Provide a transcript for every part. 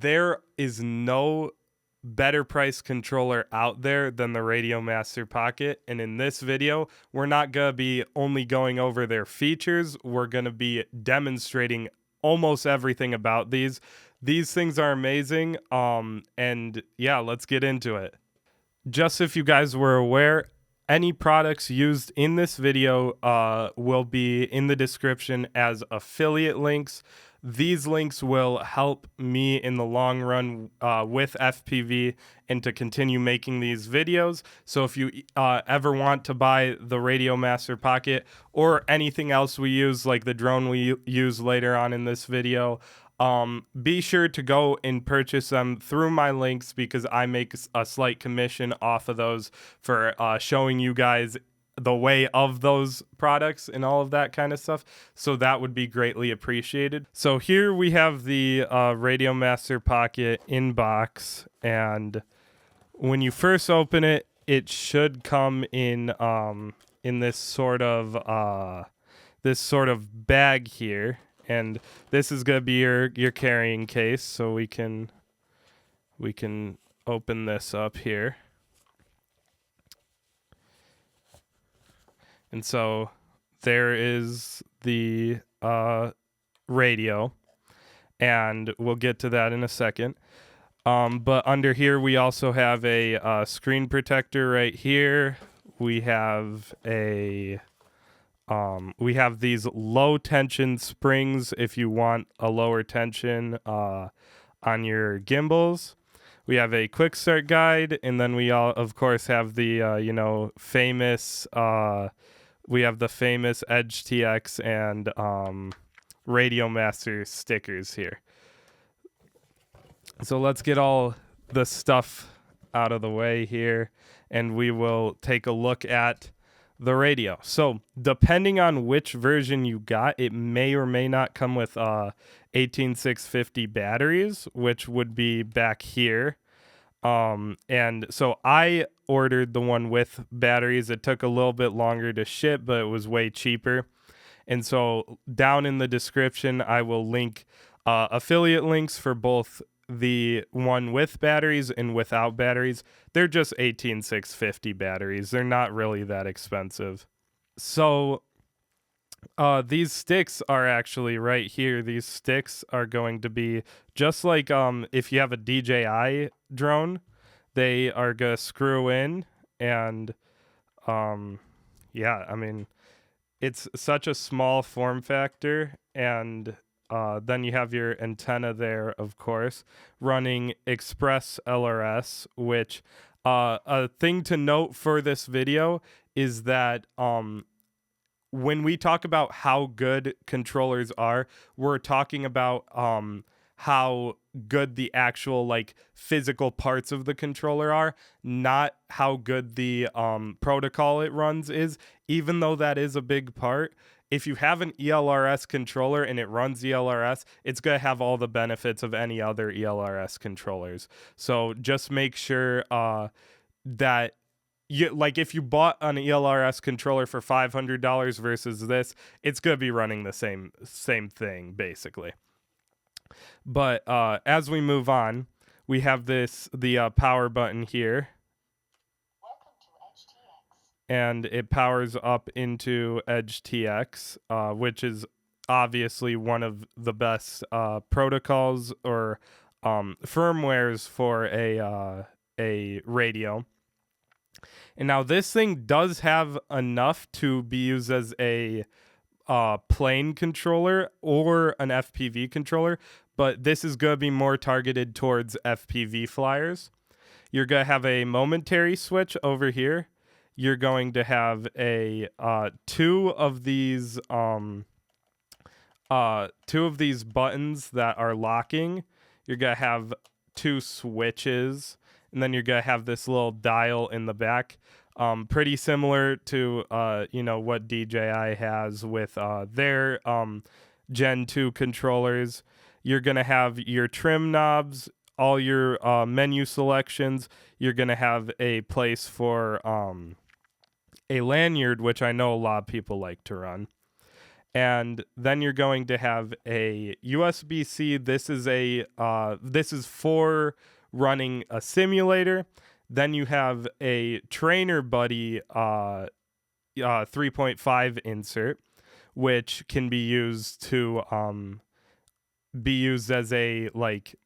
there is no better price controller out there than the Radiomaster Pocket. And in this video, we're not going to be only going over their features. We're going to be demonstrating almost everything about these. These things are amazing. And yeah, let's get into it. Just if you guys were aware, any products used in this video will be in the description as affiliate links. These links will help me in the long run with FPV and to continue making these videos. So if you ever want to buy the Radiomaster Pocket or anything else we use, like the drone we use later on in this video, be sure to go and purchase them through my links because I make a slight commission off of those for showing you guys the way of those products and all of that kind of stuff. So that would be greatly appreciated. So here we have the Radiomaster Pocket in box, and when you first open it, it should come in this sort of bag here. And this is gonna be your carrying case, so we can open this up here. And so there is the radio, and we'll get to that in a second. But under here we also have a screen protector right here. We have these low tension springs if you want a lower tension on your gimbals. We have a quick start guide, and then we all of course have the famous we have the famous Edge TX and Radiomaster stickers here. So let's get all the stuff out of the way here, and we will take a look at the radio. So depending on which version you got, it may or may not come with 18650 batteries, which would be back here. And so I ordered the one with batteries. It took a little bit longer to ship, but it was way cheaper. And so down in the description, I will link affiliate links for both the one with batteries and without batteries. They're just 18650 batteries. They're not really that expensive. So these sticks are actually right here. These sticks are going to be just like if you have a DJI drone, they are going to screw in, and yeah, I mean, it's such a small form factor, and then you have your antenna there, of course, running Express ELRS, which a thing to note for this video is that when we talk about how good controllers are, we're talking about how good the actual like physical parts of the controller are, not how good the protocol it runs is, even though that is a big part. If you have an ELRS controller and it runs ELRS, it's going to have all the benefits of any other ELRS controllers. So just make sure that if you bought an ELRS controller for $500 versus this, it's going to be running the same thing basically. But as we move on, we have the power button here. And it powers up into Edge TX, which is obviously one of the best protocols or firmwares for a radio. And now this thing does have enough to be used as a plane controller or an FPV controller, but this is going to be more targeted towards FPV flyers. You're going to have a momentary switch over here. You're going to have a two of these buttons that are locking. You're going to have two switches, and then you're going to have this little dial in the back. Pretty similar to what DJI has with their Gen 2 controllers. You're going to have your trim knobs, all your menu selections. You're going to have a place for a lanyard, which I know a lot of people like to run. and then you're going to have a USB-C. This is for running a simulator. Then you have a Trainer Buddy 3.5 insert, which can be used as a, like,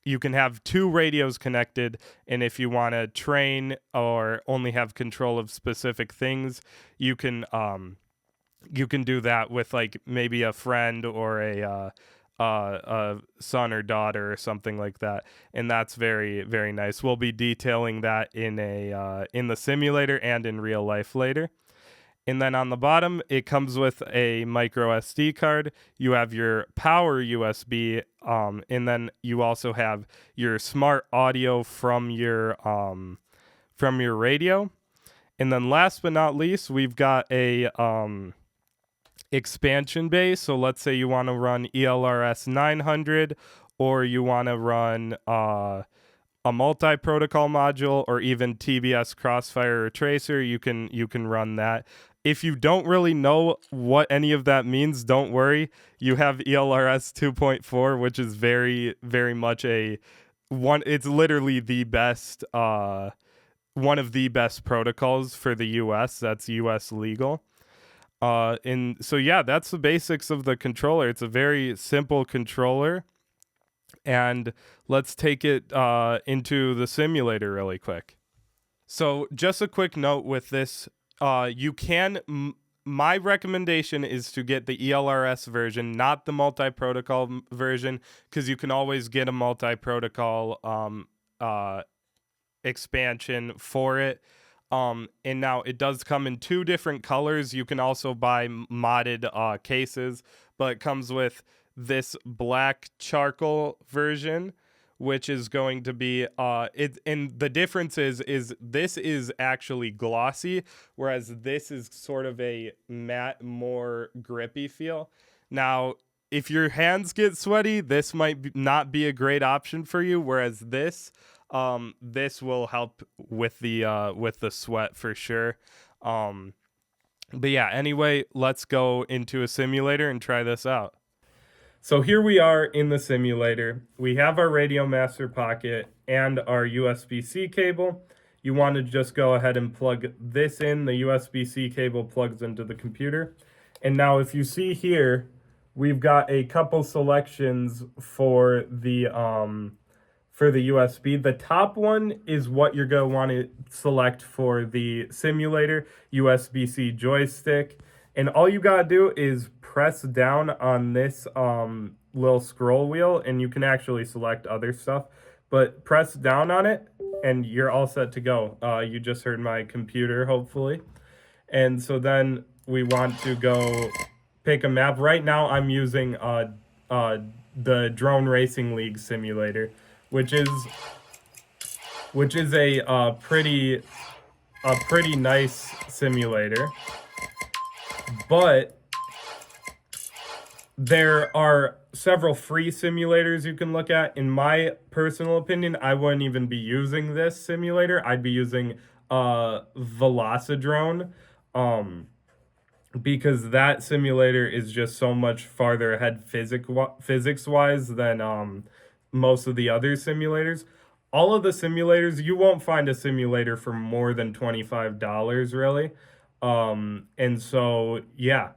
you can have two radios connected, and if you want to train or only have control of specific things, you can do that with, like, maybe a friend or a son or daughter or something like that, and that's very, very nice. We'll be detailing that in the simulator and in real life later. And then on the bottom, it comes with a micro SD card. You have your power USB, and then you also have your smart audio from your radio. And then last but not least, we've got a expansion base. So let's say you want to run ELRS 900, or you want to run a multi-protocol module, or even TBS Crossfire or Tracer. You can run that. If you don't really know what any of that means, don't worry. You have ELRS 2.4, which is very, very much it's literally the best, one of the best protocols for the US. That's US legal. And so, yeah, that's the basics of the controller. It's a very simple controller. And let's take it into the simulator really quick. So just a quick note with this. My recommendation is to get the ELRS version, not the multi-protocol version, because you can always get a multi-protocol expansion for it. And now it does come in two different colors. You can also buy modded cases, but it comes with this black charcoal version, which is going to be and the difference is this is actually glossy, whereas this is sort of a matte, more grippy feel. Now, if your hands get sweaty, this might not be a great option for you, whereas this will help with the sweat for sure. But yeah, anyway, let's go into a simulator and try this out. So here we are in the simulator. We have our Radiomaster Pocket and our USB-C cable. You want to just go ahead and plug this in. The USB-C cable plugs into the computer. And now if you see here, we've got a couple selections for the USB. The top one is what you're going to want to select for the simulator, USB-C joystick. And all you got to do is press down on this little scroll wheel, and you can actually select other stuff. But press down on it, and you're all set to go. You just heard my computer, hopefully. And so then we want to go pick a map. Right now I'm using the Drone Racing League simulator, which is a pretty nice simulator. But there are several free simulators you can look at. In my personal opinion, I wouldn't even be using this simulator. I'd be using Velocidrone, because that simulator is just so much farther ahead physics-wise than most of the other simulators. All of the simulators, you won't find a simulator for more than $25, really. And so, yeah,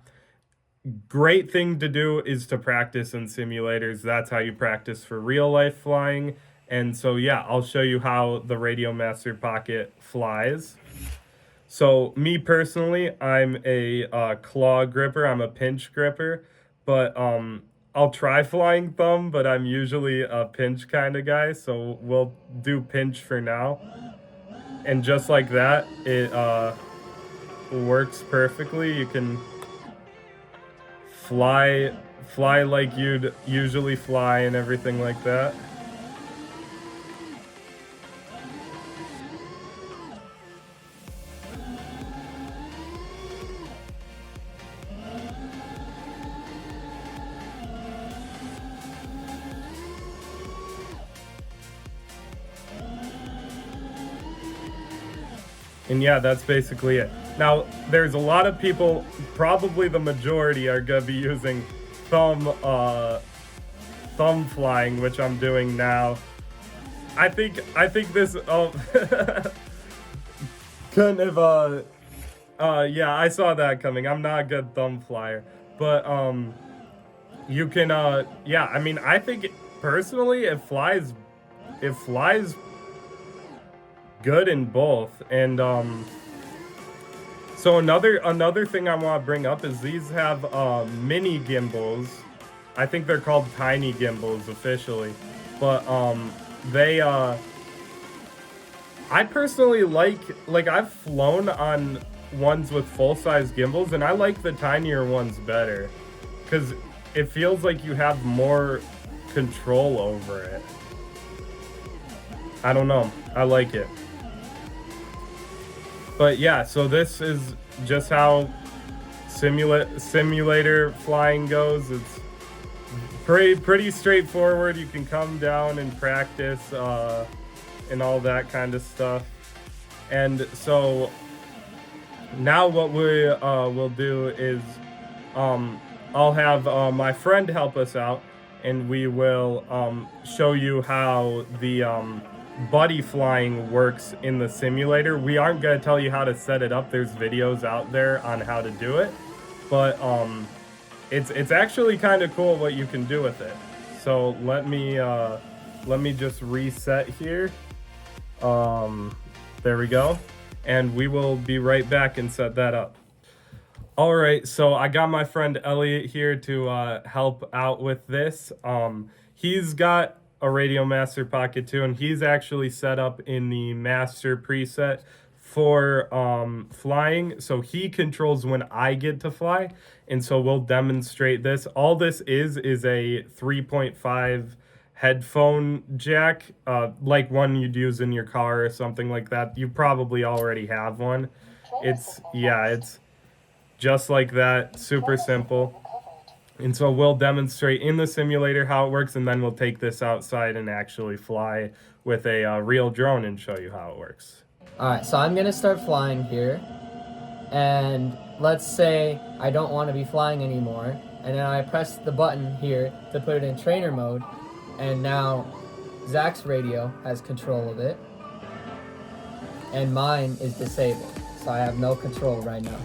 great thing to do is to practice in simulators. That's how you practice for real life flying. And so, yeah, I'll show you how the Radiomaster Pocket flies. So me personally, I'm a claw gripper. I'm a pinch gripper, but I'll try flying thumb, but I'm usually a pinch kind of guy. So we'll do pinch for now. And just like that, it works perfectly. You can fly like you'd usually fly and everything like that. And yeah, that's basically it. Now, there's a lot of people, probably the majority, are gonna be using thumb flying, which I'm doing now. I think this couldn't have yeah, I saw that coming. I'm not a good thumb flyer, but you can yeah, I mean, I think personally it flies good in both. And so another thing I want to bring up is these have mini gimbals. I think they're called tiny gimbals officially, but they I personally like I've flown on ones with full-size gimbals, and I like the tinier ones better because it feels like you have more control over it. I don't know, I like it. But yeah, so this is just how simulator flying goes. It's pretty straightforward. You can come down and practice and all that kind of stuff. And so now what we will do is I'll have my friend help us out, and we will show you how the buddy flying works in the simulator. We aren't going to tell you how to set it up. There's videos out there on how to do it, but it's actually kind of cool what you can do with it. So let me just reset here. There we go, and we will be right back and set that up. All right, so I got my friend Elliot here to help out with this. He's got a Radiomaster Pocket 2, and he's actually set up in the master preset for flying, so he controls when I get to fly, and so we'll demonstrate this. All this is a 3.5 headphone jack, like one you'd use in your car or something like that. You probably already have one. It's just like that, super simple. And so we'll demonstrate in the simulator how it works, and then we'll take this outside and actually fly with a real drone and show you how it works. Alright, so I'm gonna start flying here, and let's say I don't want to be flying anymore, and then I press the button here to put it in trainer mode, and now Zach's radio has control of it, and mine is disabled, so I have no control right now.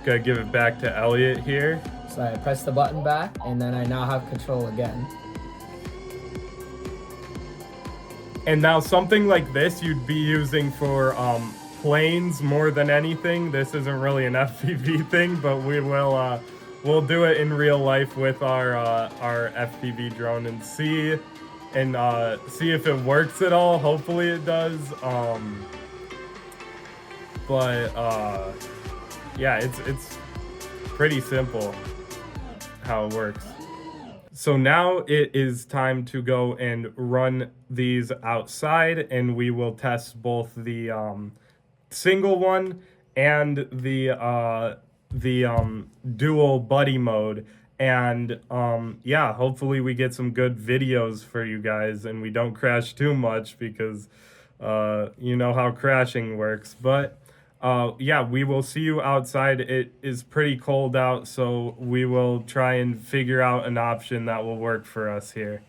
Gotta give it back to Elliot here. So I press the button back, and then I now have control again. And now something like this you'd be using for planes more than anything. This isn't really an FPV thing, but we'll do it in real life with our FPV drone and see if it works at all. Hopefully it does. Yeah, it's pretty simple how it works. So now it is time to go and run these outside, and we will test both the single one and the dual buddy mode. And yeah, hopefully we get some good videos for you guys and we don't crash too much, because you know how crashing works. But yeah, we will see you outside. It is pretty cold out, so we will try and figure out an option that will work for us here.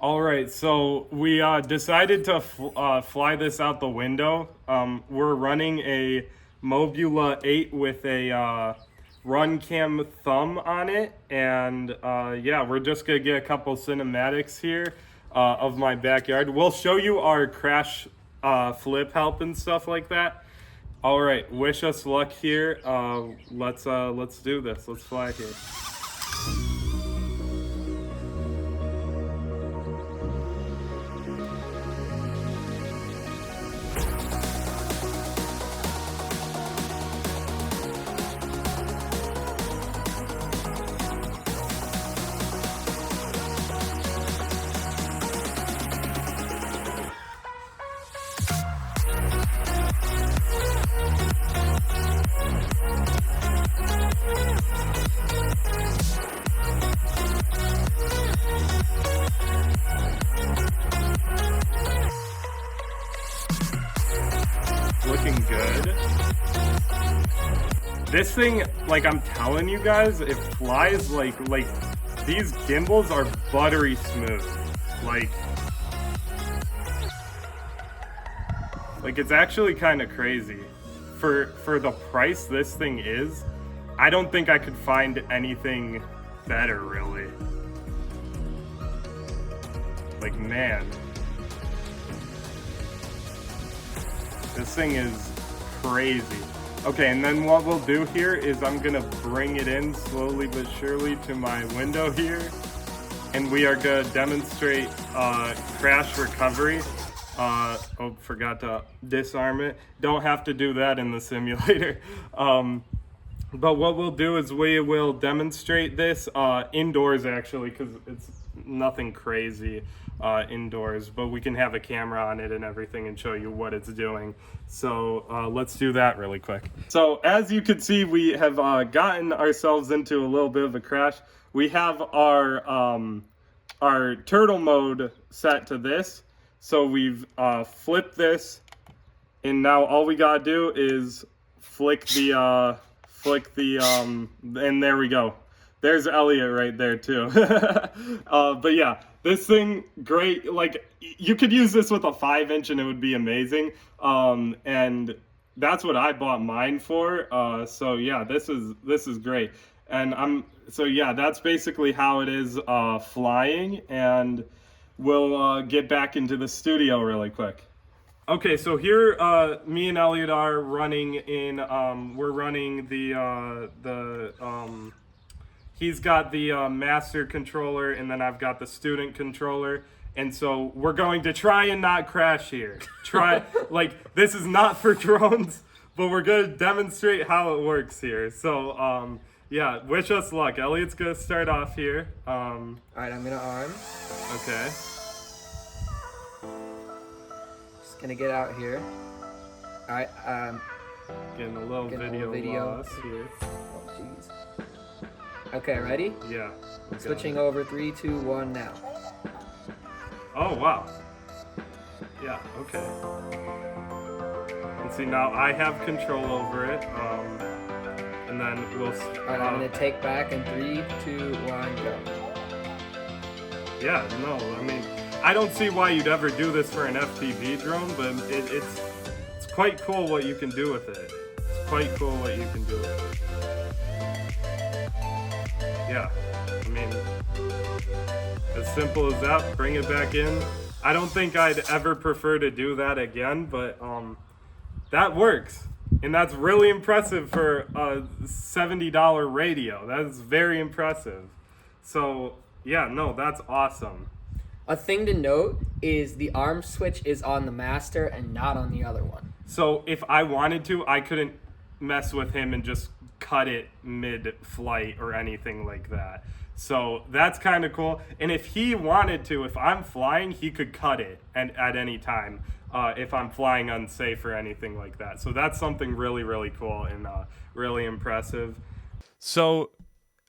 All right, so we decided to fly this out the window. We're running a Mobula 8 with a RunCam thumb on it, and yeah, we're just gonna get a couple cinematics here of my backyard. We'll show you our crash flip help and stuff like that. All right, wish us luck here. Let's do this. Let's fly here. This thing, like I'm telling you guys, it flies like these gimbals are buttery smooth. Like it's actually kind of crazy. For the price this thing is, I don't think I could find anything better, really. Like, man. This thing is crazy. Okay, and then what we'll do here is I'm gonna bring it in slowly but surely to my window here, and we are gonna demonstrate crash recovery. Oh, forgot to disarm it. Don't have to do that in the simulator. But what we'll do is we will demonstrate this indoors, actually, because it's nothing crazy indoors, but we can have a camera on it and everything and show you what it's doing. So let's do that really quick. So as you can see, we have gotten ourselves into a little bit of a crash. We have our turtle mode set to this. So we've flipped this, and now all we gotta do is flick the and there we go. There's Elliot right there too. But yeah, this thing, great. Like, you could use this with a 5-inch and it would be amazing. And that's what I bought mine for. So yeah, this is great. And so yeah, that's basically how it is flying. And we'll get back into the studio really quick. Okay, so here me and Elliot are running in, we're running he's got the master controller, and then I've got the student controller. And so we're going to try and not crash here. Like, this is not for drones, but we're going to demonstrate how it works here. So, yeah, wish us luck. Elliot's going to start off here. All right, I'm gonna arm. Okay. Just gonna get out here. All right, Getting a little video loss here. Oh, jeez. Okay, ready? Yeah. Switching over, 3, 2, 1, now. Oh, wow. Yeah, okay. And see, now I have control over it. And then we'll... Alright, I'm gonna take back in 3, 2, 1, go. Yeah, no, I mean, I don't see why you'd ever do this for an FPV drone, but it's quite cool what you can do with it. It's quite cool what you can do with it. Yeah, I mean, as simple as that. Bring it back in. I don't think I'd ever prefer to do that again, but that works. And that's really impressive for a $70 radio. That is very impressive. So, yeah, no, that's awesome. A thing to note is the arm switch is on the master and not on the other one. So if I wanted to, I couldn't mess with him and just cut it mid-flight or anything like that. So that's kind of cool. And if he wanted to, if I'm flying, he could cut it at any time if I'm flying unsafe or anything like that. So that's something really, really cool and really impressive. So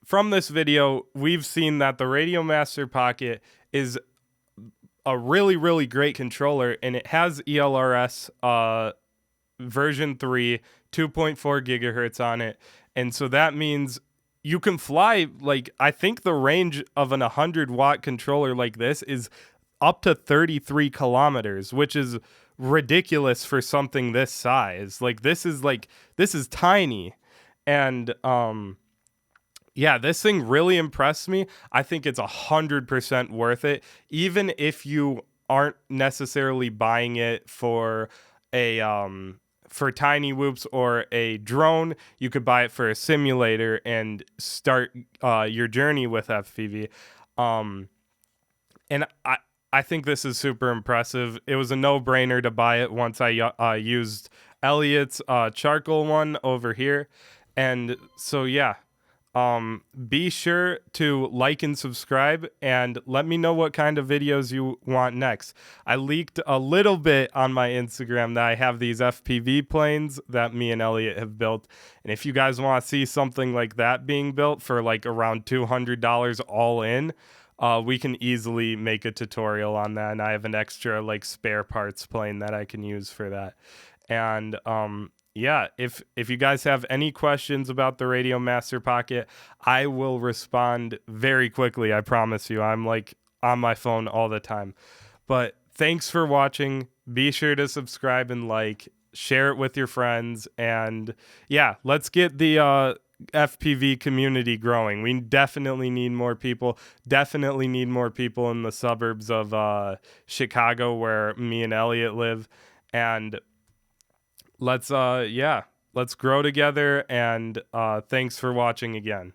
from this video, we've seen that the Radiomaster Pocket is a really, really great controller, and it has ELRS version 3, 2.4 gigahertz on it. And so that means you can fly, like, I think the range of an 100-watt controller like this is up to 33 kilometers, which is ridiculous for something this size. This is tiny. And yeah, this thing really impressed me. I think it's 100% worth it, even if you aren't necessarily buying it for a for tiny whoops or a drone. You could buy it for a simulator and start your journey with FPV. And I think this is super impressive. It was a no-brainer to buy it once I used Elliot's charcoal one over here. And so, yeah. Be sure to like and subscribe, and let me know what kind of videos you want next. I leaked a little bit on my Instagram that I have these FPV planes that me and Elliot have built. And if you guys want to see something like that being built for like around $200 all in, we can easily make a tutorial on that. And I have an extra like spare parts plane that I can use for that. And yeah, if you guys have any questions about the Radiomaster Pocket, I will respond very quickly. I promise you. I'm like on my phone all the time. But thanks for watching. Be sure to subscribe and like, share it with your friends, and yeah, let's get the FPV community growing. We definitely need more people. Definitely need more people in the suburbs of Chicago, where me and Elliot live, and let's let's grow together, and thanks for watching again.